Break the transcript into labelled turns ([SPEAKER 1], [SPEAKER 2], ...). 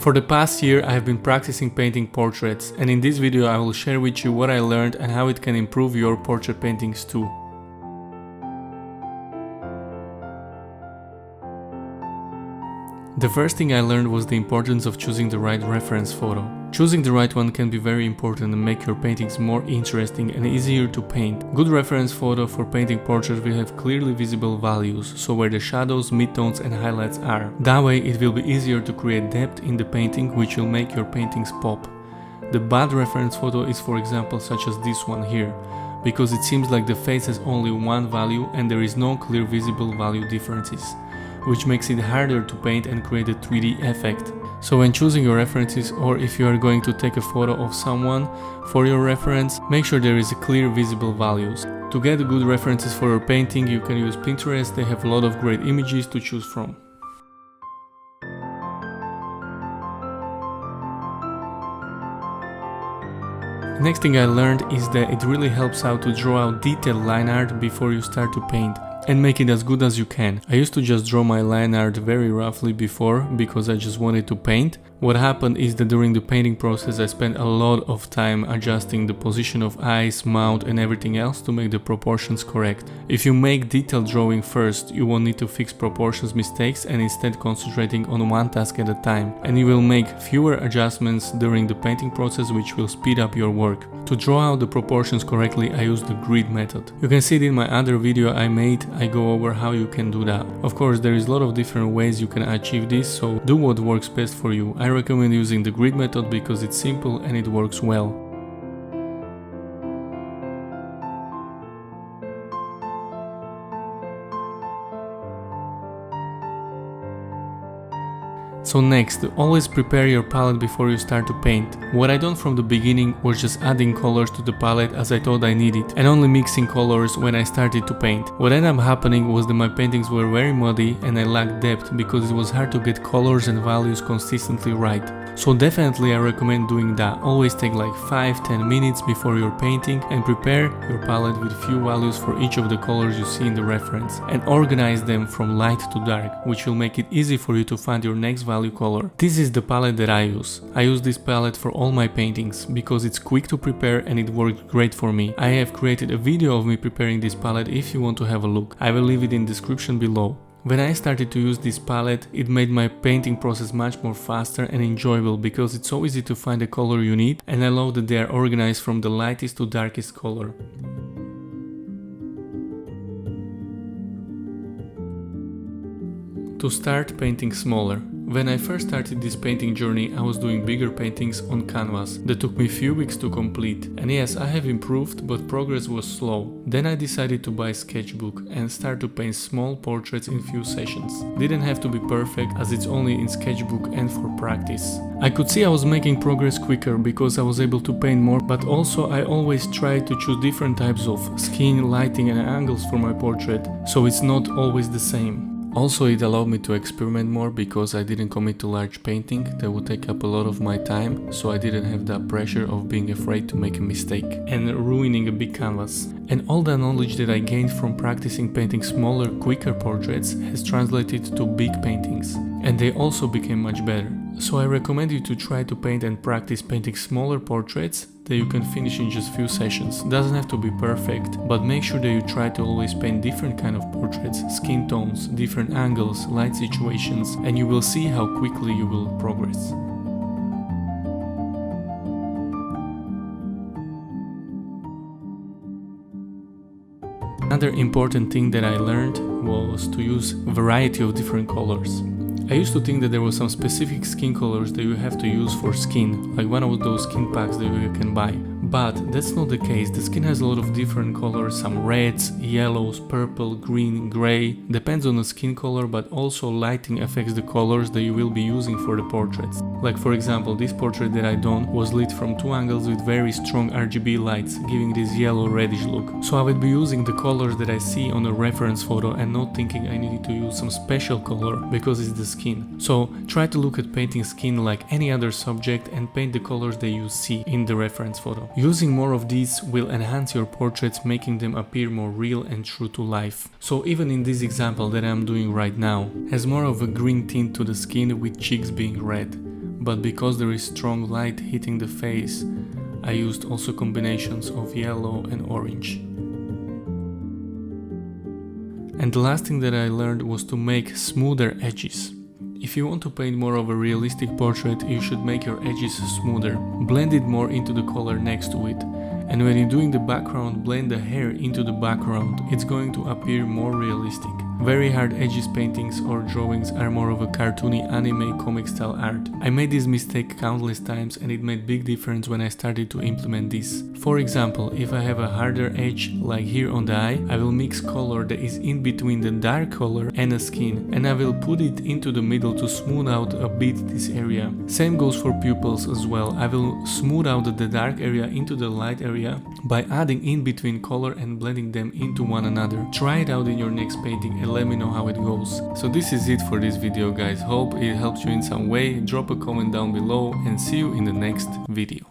[SPEAKER 1] For the past year I have been practicing painting portraits, and in this video I will share with you what I learned and how it can improve your portrait paintings too. The first thing I learned was the importance of choosing the right reference photo. Choosing the right one can be very important and make your paintings more interesting and easier to paint. Good reference photo for painting portraits will have clearly visible values, so where the shadows, midtones and highlights are. That way it will be easier to create depth in the painting, which will make your paintings pop. The bad reference photo is, for example, such as this one here, because it seems like the face has only one value and there is no clear visible value differences, which makes it harder to paint and create a 3D effect. So when choosing your references, or if you are going to take a photo of someone for your reference, make sure there is a clear visible values. To get good references for your painting, you can use Pinterest. They have a lot of great images to choose from. Next thing I learned is that it really helps out to draw out detailed line art before you start to paint, and make it as good as you can. I used to just draw my line art very roughly before because I just wanted to paint. What happened is that during the painting process I spent a lot of time adjusting the position of eyes, mouth and everything else to make the proportions correct. If you make detailed drawing first, you won't need to fix proportions mistakes and instead concentrating on one task at a time, and you will make fewer adjustments during the painting process, which will speed up your work. To draw out the proportions correctly, I use the grid method. You can see it in my other video I made. I go over how you can do that. Of course, there is a lot of different ways you can achieve this, so do what works best for you. I recommend using the grid method because it's simple and it works well. So next, always prepare your palette before you start to paint. What I done from the beginning was just adding colors to the palette as I thought I needed, and only mixing colors when I started to paint. What ended up happening was that my paintings were very muddy and I lacked depth because it was hard to get colors and values consistently right. So definitely I recommend doing that. Always take like 5-10 minutes before you're painting and prepare your palette with few values for each of the colors you see in the reference, and organize them from light to dark, which will make it easy for you to find your next value color. This is the palette that I use. I use this palette for all my paintings because it's quick to prepare and it worked great for me. I have created a video of me preparing this palette if you want to have a look. I will leave it in the description below. When I started to use this palette, it made my painting process much more faster and enjoyable because it's so easy to find the color you need, and I love that they are organized from the lightest to darkest color. To start painting smaller. When I first started this painting journey, I was doing bigger paintings on canvas that took me a few weeks to complete. And yes, I have improved, but progress was slow. Then I decided to buy a sketchbook and start to paint small portraits in few sessions. Didn't have to be perfect as it's only in sketchbook and for practice. I could see I was making progress quicker because I was able to paint more, but also I always tried to choose different types of skin, lighting and angles for my portrait, so it's not always the same. Also, it allowed me to experiment more because I didn't commit to large painting that would take up a lot of my time, so I didn't have that pressure of being afraid to make a mistake and ruining a big canvas. And all the knowledge that I gained from practicing painting smaller, quicker portraits has translated to big paintings, and they also became much better. So I recommend you to try to paint and practice painting smaller portraits that you can finish in just few sessions. Doesn't have to be perfect, but make sure that you try to always paint different kind of portraits, skin tones, different angles, light situations, and you will see how quickly you will progress. Another important thing that I learned was to use a variety of different colors. I used to think that there were some specific skin colors that you have to use for skin, like one of those skin packs that you can buy. But that's not the case. The skin has a lot of different colors, some reds, yellows, purple, green, gray. Depends on the skin color, but also lighting affects the colors that you will be using for the portraits. Like for example, this portrait that I done was lit from two angles with very strong RGB lights, giving this yellow reddish look. So I would be using the colors that I see on a reference photo and not thinking I needed to use some special color because it's the skin. So try to look at painting skin like any other subject and paint the colors that you see in the reference photo. Using more of these will enhance your portraits, making them appear more real and true to life. So even in this example that I'm doing right now, has more of a green tint to the skin with cheeks being red. but because there is strong light hitting the face, I used also combinations of yellow and orange. And the last thing that I learned was to make smoother edges. If you want to paint more of a realistic portrait, you should make your edges smoother. Blend it more into the color next to it. And when you're doing the background, blend the hair into the background. It's going to appear more realistic. Very hard edges paintings or drawings are more of a cartoony anime comic style art. I made this mistake countless times and it made big difference when I started to implement this. For example, if I have a harder edge like here on the eye, I will mix color that is in between the dark color and the skin, and I will put it into the middle to smooth out a bit this area. Same goes for pupils as well. I will smooth out the dark area into the light area by adding in between color and blending them into one another. Try it out in your next painting and let me know how it goes. So this is it for this video, guys. Hope it helps you in some way. Drop a comment down below and see you in the next video.